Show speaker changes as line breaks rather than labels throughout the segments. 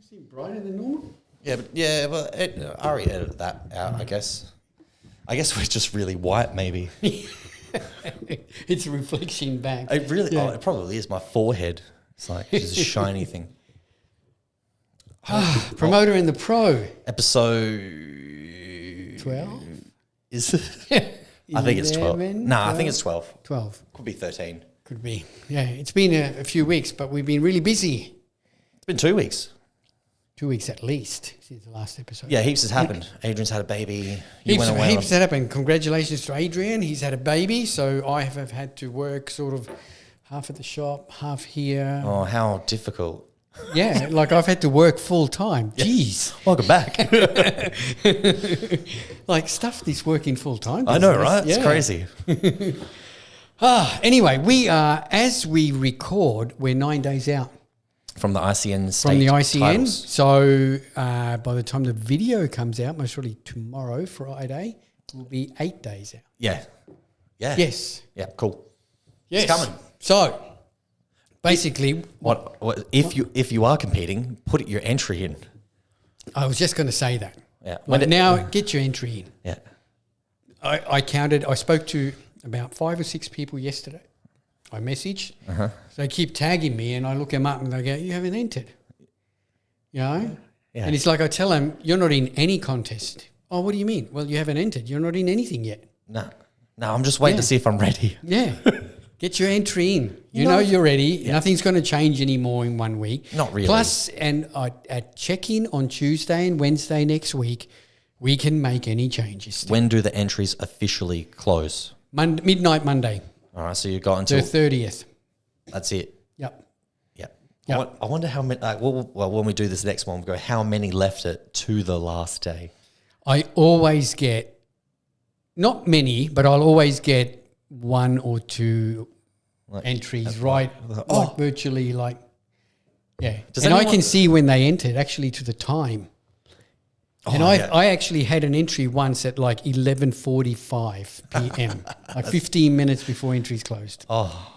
seem brighter than normal.
But Ari edited that out, I guess. I guess we're just really white, maybe.
It's a reflection back.
It really, it probably is. My forehead. It's like just a shiny thing.
Promoter and the Pro.
Episode
12?
Is it? I think it's 12.
11,
No, I think it's 12.
12.
Could be 13.
Could be. Yeah, it's been a few weeks, but we've been really busy.
It's been 2 weeks.
2 weeks at least since the last episode.
Yeah, heaps has happened. Adrian's had a baby. Heaps
has happened. Congratulations to Adrian. He's had a baby, so I have had to work sort of half at the shop, half here.
Oh, how difficult.
Yeah, like I've had to work full time. Yeah. Jeez.
Welcome back.
Like stuff this working full time.
I know, right? Yeah. It's crazy.
Anyway, we are, as we record, we're 9 days out.
From the ICN state
From the ICN.
titles.
So by the time the video comes out, most probably tomorrow, Friday, will be 8 days out.
Yeah. Yeah.
Yes.
Yeah, cool.
Yes.
It's coming.
So basically,
what if you are competing, put your entry in.
I was just going to say that.
Yeah.
Now get your entry in.
Yeah.
I spoke to about 5 or 6 people yesterday. I messaged. So they keep tagging me and I look them up and they go, you haven't entered. You know?
Yeah.
And it's like I tell them, you're not in any contest. Oh, what do you mean? Well, you haven't entered. You're not in anything yet.
No, I'm just waiting to see if I'm ready.
Yeah. Get your entry in. You know you're ready. Yeah. Nothing's going to change anymore in 1 week.
Not really.
Plus, and at check-in on Tuesday and Wednesday next week, we can make any changes. Still.
When do the entries officially close?
Midnight Monday.
All right, so you've got until...
The 30th.
That's it.
Yep.
I wonder how many... well, when we do this next one, we go, how many left it to the last day?
I always get, not many, but I'll always get 1 or 2 entries, virtually like, yeah. I can see when they entered actually to the time. And I actually had an entry once at like 11:45 p.m., like 15 minutes before entries closed.
Oh,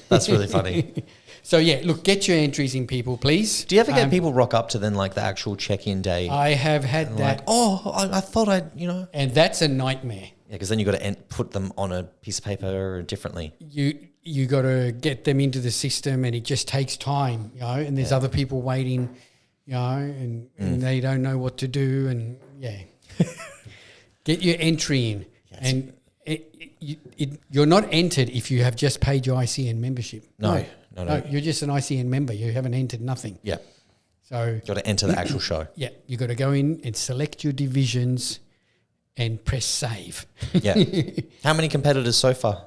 that's really funny.
So, yeah, look, get your entries in, people, please.
Do you ever get people rock up to then like the actual check-in day?
I have had that.
Like, I thought
And that's a nightmare.
Yeah, because then you got to put them on a piece of paper differently.
You got to get them into the system and it just takes time, you know, and there's other people waiting, you know, and they don't know what to do and, get your entry in. Yes. And you're not entered if you have just paid your ICN membership. No, you're just an ICN member. You haven't entered nothing.
Yeah.
So
you got to enter the actual show.
Yeah, you got to go in and select your divisions and press save.
Yeah. How many competitors so far?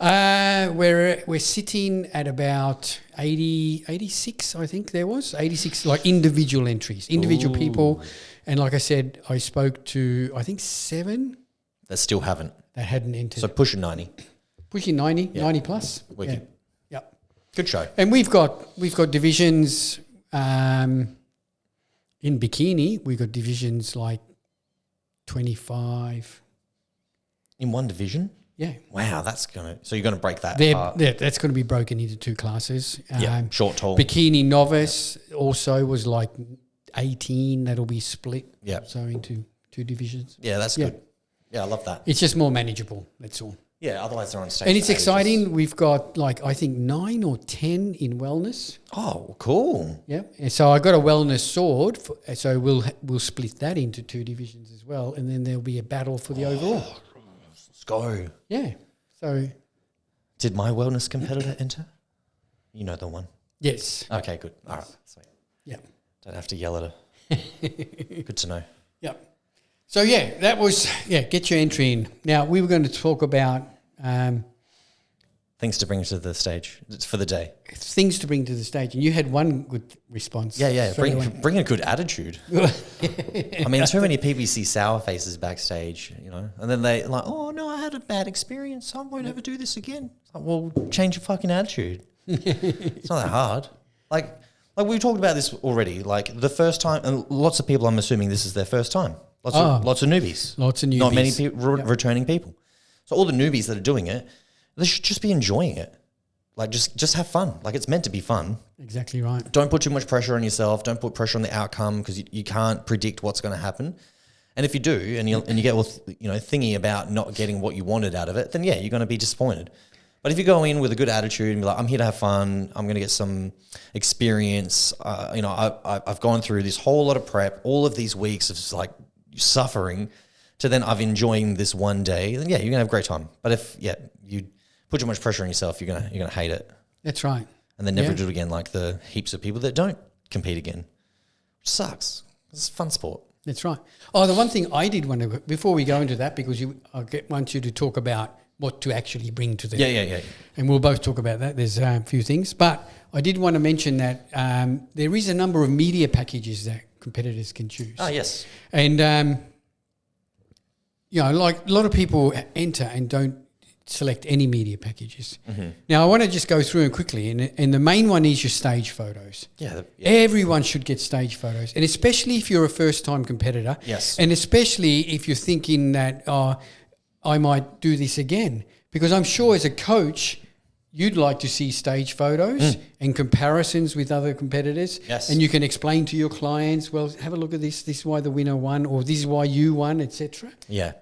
We're sitting at about 86, I think there was. 86 like individual entries, individual people. And like I said, I spoke to, I think 7.
That still haven't.
That hadn't entered.
So pushing 90.
Pushing 90, 90 plus.
Wicked.
Yeah.
Good show.
And we've got divisions in bikini. We've got divisions like 25.
In one division?
Yeah.
Wow, so you're going to break that apart.
That's going to be broken into 2 classes.
Short, tall.
Bikini novice also was like 18. That'll be split.
Yeah.
So into 2 divisions.
Yeah, that's good. Yeah, I love that.
It's just more manageable. That's all.
Yeah, otherwise they're on stage.
And it's exciting. We've got I think 9 or 10 in wellness.
Oh, cool.
Yeah. And so I got a wellness sword. So we'll split that into 2 divisions as well. And then there'll be a battle for the overall.
Let's go.
Yeah. So.
Did my wellness competitor enter? You know the one.
Yes.
Okay, good. All right. Sweet.
Yeah.
Don't have to yell at her. Good to know.
Yeah. So, that was, get your entry in. Now, we were going to talk about...
things to bring to the stage for the day.
Things to bring to the stage. And you had one good response.
Yeah. Bring a good attitude. I mean, too many people see sour faces backstage, you know, and then they like, oh, no, I had a bad experience. I won't ever do this again. It's like, well, change your fucking attitude. It's not that hard. Like we talked about this already. Like the first time, and lots of people, I'm assuming this is their first time. Lots of newbies.
Lots of newbies.
Not many returning people. So all the newbies that are doing it, they should just be enjoying it. like just have fun. Like it's meant to be fun.
Exactly right.
Don't put too much pressure on yourself. Don't put pressure on the outcome because you can't predict what's going to happen. And if you do, and you get all thingy about not getting what you wanted out of it, then yeah, you're going to be disappointed. But if you go in with a good attitude and be like, I'm here to have fun, I'm going to get some experience. I've gone through this whole lot of prep, all of these weeks of like suffering, to then I've enjoying this one day. Then yeah, you're going to have a great time. But if you put too much pressure on yourself, you're gonna hate it.
That's right.
And then never do it again, like the heaps of people that don't compete again. Which sucks. It's a fun sport.
That's right. Oh, the one thing I did want to, before we go into that, because want you to talk about what to actually bring to them.
Yeah.
And we'll both talk about that. There's a few things. But I did want to mention that there is a number of media packages that competitors can choose.
Oh, yes.
And, like a lot of people enter and don't select any media packages. Mm-hmm. Now, I want to just go through them quickly. And the main one is your stage photos.
Yeah.
Everyone should get stage photos. And especially if you're a first-time competitor.
Yes.
And especially if you're thinking that, I might do this again. Because I'm sure as a coach, you'd like to see stage photos and comparisons with other competitors.
Yes.
And you can explain to your clients, well, have a look at this. This is why the winner won, or this is why you won, etc.
Yeah.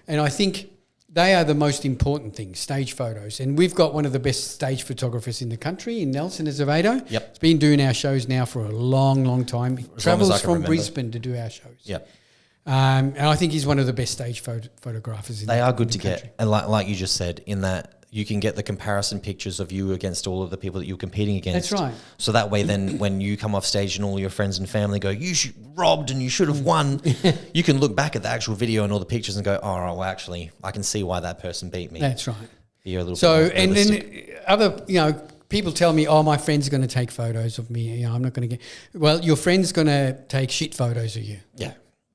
And I think they are the most important things, stage photos. And we've got one of the best stage photographers in the country, in Nelson Azevedo.
Yep.
He's been doing our shows now for a long, long time. He travels from Brisbane to do our shows.
Yep.
And I think he's one of the best stage photographers in the country.
They are good to get. And like you just said, in that you can get the comparison pictures of you against all of the people that you're competing against.
That's right.
So that way then when you come off stage and all your friends and family go, you robbed and you should have won, you can look back at the actual video and all the pictures and go, oh, well, actually, I can see why that person beat me.
That's right.
You're a little
so,
bit more
and
realistic.
then other, people tell me, oh, my friend's going to take photos of me. I'm not going to get... Well, your friend's going to take shit photos of you.
Yeah.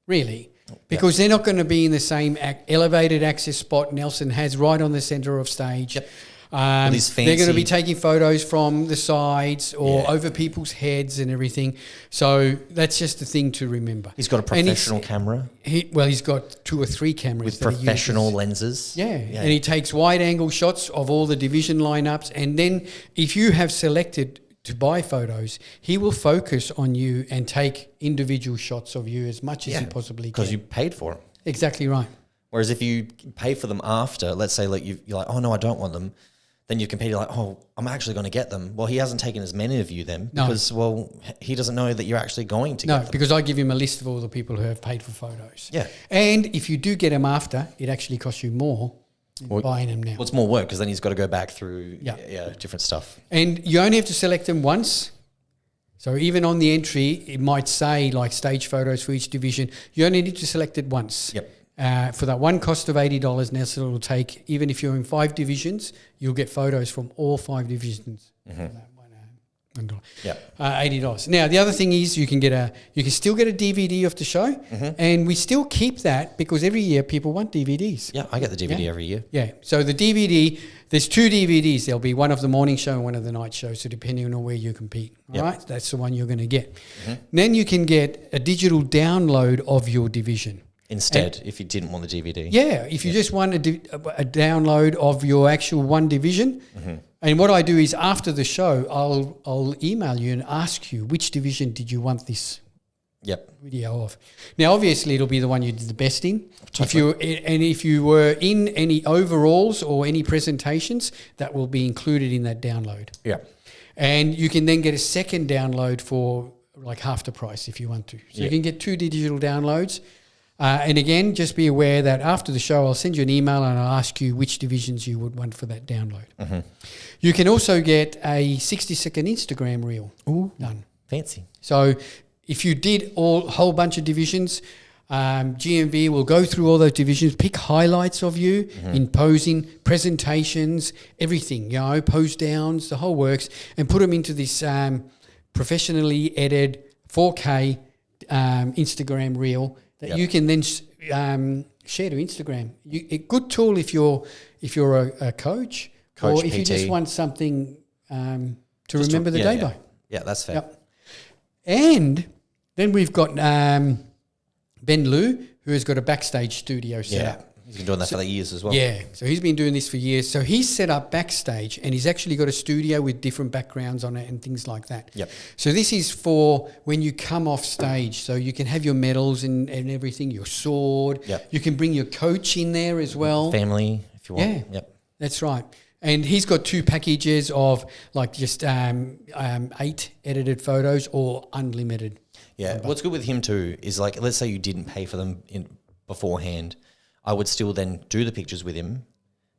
Really? Because they're not going to be in the same elevated access spot Nelson has right on the centre of stage.
Yep.
They're going to be taking photos from the sides or over people's heads and everything. So that's just the thing to remember.
He's got a professional camera.
He's got 2 or 3 cameras.
With professional lenses.
Yeah. And he takes wide-angle shots of all the division lineups. And then if you have selected to buy photos, he will focus on you and take individual shots of you as much as he possibly can.
Because you paid for them.
Exactly right.
Whereas if you pay for them after, let's say like you're like, oh no, I don't want them. Then you compete, you're like, oh, I'm actually going to get them. Well, he hasn't taken as many of you then because, well, he doesn't know that you're actually going to get them. No,
because I give him a list of all the people who have paid for photos.
Yeah.
And if you do get them after, it actually costs you more than buying them now.
Well, it's more work because then he's got to go back through different stuff.
And you only have to select them once. So even on the entry, it might say like stage photos for each division. You only need to select it once.
Yep.
For that one cost of $80, Nelson will take, even if you're in 5 divisions, you'll get photos from all 5 divisions. Mm-hmm. $1.
Yeah.
$80. Now the other thing is you can still get a DVD of the show, and we still keep that because every year people want DVDs.
Yeah, I get the DVD every year.
Yeah. So the DVD, there's 2 DVDs. There'll be one of the morning show and one of the night show. So depending on where you compete, all right, that's the one you're going to get. Mm-hmm. Then you can get a digital download of your division.
Instead, if you didn't want the DVD.
Yeah, if you just want a download of your actual one division. Mm-hmm. And what I do is after the show, I'll email you and ask you which division did you want this video of. Now, obviously, it'll be the one you did the best in. If you were in any overalls or any presentations, that will be included in that download.
Yeah.
And you can then get a second download for like half the price if you want to. So you can get 2 digital downloads. And again, just be aware that after the show, I'll send you an email and I'll ask you which divisions you would want for that download. Mm-hmm. You can also get a 60-second Instagram reel done.
Fancy.
So if you did a whole bunch of divisions, GMV will go through all those divisions, pick highlights of you in posing, presentations, everything, pose downs, the whole works, and put them into this professionally edited 4K Instagram reel that you can then share to Instagram. A good tool if you're a coach or if
PT.
you just want something to remember the day by.
Yeah, that's fair.
Yep. And then we've got Ben Liu, who has got a backstage studio set up.
He's been doing that for years as well.
Yeah, so he's been doing this for years. So he's set up backstage, and he's actually got a studio with different backgrounds on it and things like that.
Yep.
So this is for when you come off stage. So you can have your medals and everything, your sword.
Yep.
You can bring your coach in there as well.
Family, if you want.
Yeah,
Yep.
that's right. And he's got 2 packages of like just 8 edited photos or unlimited.
Yeah. What's good with him too is like, let's say you didn't pay for them beforehand, I would still then do the pictures with him,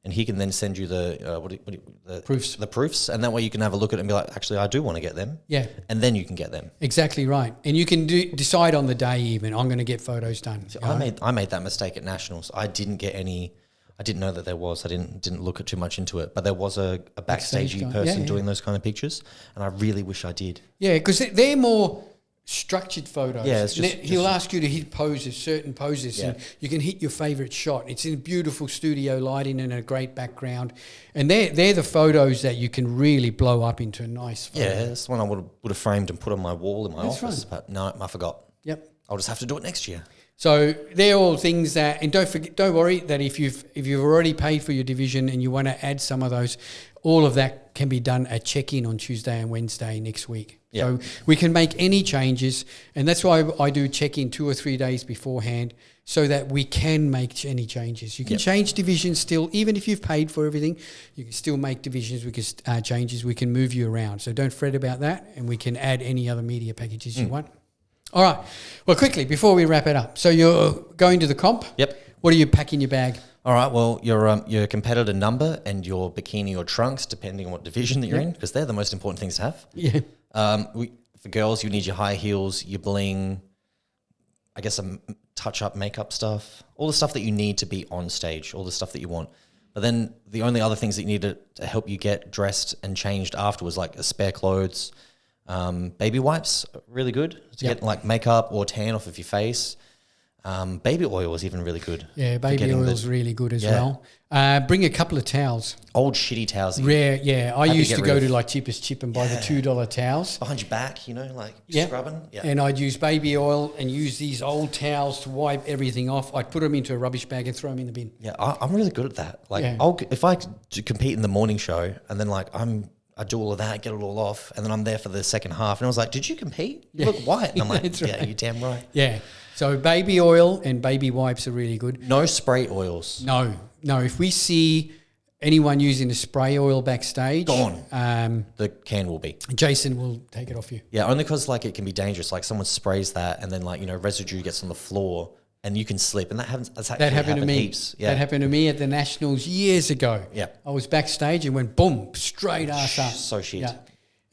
and he can then send you the
Proofs.
the proofs, and that way you can have a look at it and be like, actually, I do want to get them.
Yeah.
And then you can get them.
Exactly right. And you can decide on the day even, I'm going to get photos done.
So I made that mistake at Nationals. I didn't get any. I didn't know that there was. I didn't look at too much into it, but there was a backstagey person doing those kind of pictures, and I really wish I did.
Yeah, because they're more structured photos.
Yeah, it's
he'll ask you to hit poses, certain poses, and you can hit your favourite shot. It's in beautiful studio lighting and a great background, and they're the photos that you can really blow up into a nice photo.
Yeah, that's the one I would have framed and put on my wall in my office,
right.
but no, I forgot.
Yep.
I'll just have to do it next year.
So they're all things that, and don't worry that if you've already paid for your division and you want to add some of those, all of that can be done at check-in on Tuesday and Wednesday next week.
Yeah.
So we can make any changes, and that's why I do check-in 2 or 3 days beforehand so that we can make any changes. You can change divisions still, even if you've paid for everything, you can still make divisions, changes, we can move you around. So don't fret about that, and we can add any other media packages you want. All right. Well, quickly, before we wrap it up. So you're going to the comp?
Yep.
What do you pack in your bag?
All right. Well, your competitor number and your bikini or trunks, depending on what division that you're in, because they're the most important things to have.
Yeah.
For girls, you need your high heels, your bling, I guess some touch-up makeup stuff, all the stuff that you need to be on stage, all the stuff that you want. But then the only other things that you need to help you get dressed and changed afterwards, like spare clothes, baby wipes, really good to get like makeup or tan off of your face. Baby oil is even really good.
Yeah, baby oil is really good as well. Bring a couple of towels.
Old shitty towels.
Rare, yeah. I used to go to like Cheapest Chip and buy the $2 towels.
Behind your back, like scrubbing. Yeah.
And I'd use baby oil and use these old towels to wipe everything off. I'd put them into a rubbish bag and throw them in the bin.
Yeah, I'm really good at that. Like, if I compete in the morning show and then like I do all of that, get it all off, and then I'm there for the second half, and I was like, "Did you compete? You look white." And I'm like, "Yeah, you're damn right."
Yeah. So baby oil and baby wipes are really good.
No spray oils.
No. If we see anyone using a spray oil backstage,
gone. The can will be.
Jason will take it off you.
Yeah, only because like it can be dangerous. Like someone sprays that, and then like residue gets on the floor, and you can slip. And that happened
to me.
Heaps. Yeah.
That happened to me at the Nationals years ago.
Yeah.
I was backstage and went boom, straight ass up.
So shit. Yeah.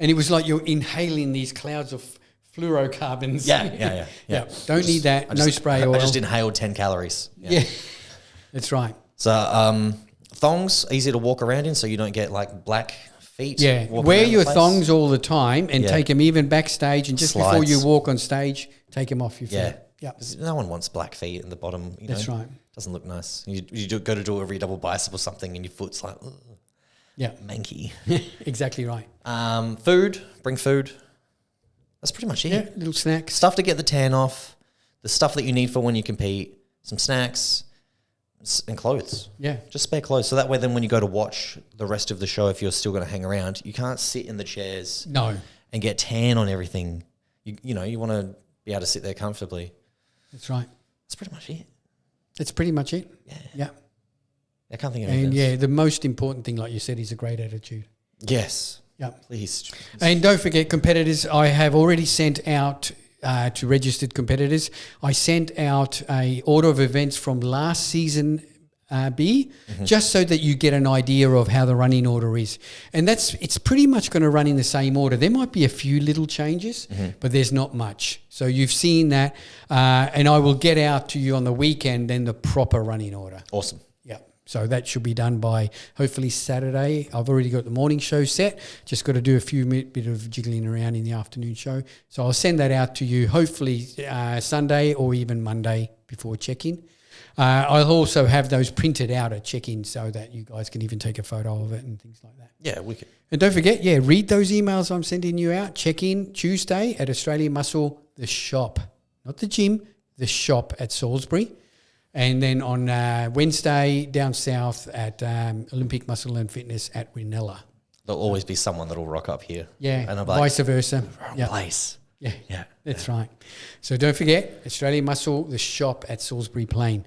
And it was like you're inhaling these clouds of fluorocarbons.
Yeah.
Don't need that. No spray oil.
I just inhaled 10 calories.
Yeah. That's right.
So thongs, easy to walk around in so you don't get like black feet.
Yeah. Wear your thongs all the time and take them even backstage, and just before you walk on stage, take them off your feet.
Yeah. No one wants black feet in the bottom.
That's right.
Doesn't look nice. You go to do every double bicep or something and your foot's like, ugh, manky.
Exactly right.
Food, bring food. That's pretty much it.
Yeah, little snacks.
Stuff to get the tan off, the stuff that you need for when you compete, some snacks, and clothes.
Yeah.
Just spare clothes. So that way then when you go to watch the rest of the show, if you're still going to hang around, you can't sit in the chairs and get tan on everything. You want to be able to sit there comfortably.
That's right.
That's pretty much it.
That's pretty much it. Yeah.
I can't think of anything else.
The most important thing, like you said, is a great attitude.
Yes.
Yeah.
Please.
And don't forget, competitors, I have already sent out to registered competitors, I sent out a order of events from last season B, just so that you get an idea of how the running order is. And it's pretty much going to run in the same order. There might be a few little changes, but there's not much. So you've seen that, and I will get out to you on the weekend then the proper running order.
Awesome.
Yeah. So that should be done by hopefully Saturday. I've already got the morning show set. Just got to do a few bit of jiggling around in the afternoon show. So I'll send that out to you hopefully Sunday or even Monday before check-in. I'll also have those printed out at check-in so that you guys can even take a photo of it and things like that.
Yeah, wicked.
And don't forget, read those emails I'm sending you out. Check-in Tuesday at Australian Muscle, the shop. Not the gym, the shop at Salisbury. And then on Wednesday, down south at Olympic Muscle and Fitness at Winella.
There'll always be someone that'll rock up here.
Yeah,
and I'm
vice versa.
Wrong place.
Yeah, that's right. So don't forget, Australian Muscle, the shop at Salisbury Plain.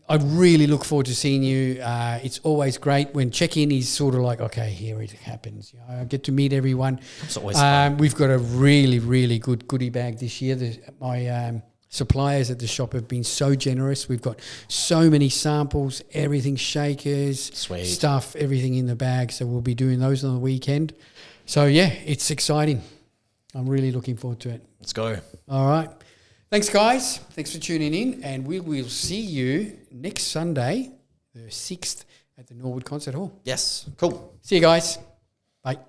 I really look forward to seeing you. It's always great when check-in is sort of like, okay, here it happens. You know, I get to meet everyone.
It's always fun.
We've got a really, really good goodie bag this year. My suppliers at the shop have been so generous. We've got so many samples, everything, shakers, stuff, everything in the bag. So we'll be doing those on the weekend. So, yeah, it's exciting. I'm really looking forward to it.
Let's go.
All right. Thanks, guys. Thanks for tuning in. And we will see you next Sunday, the 6th, at the Norwood Concert Hall.
Yes. Cool.
See you guys. Bye.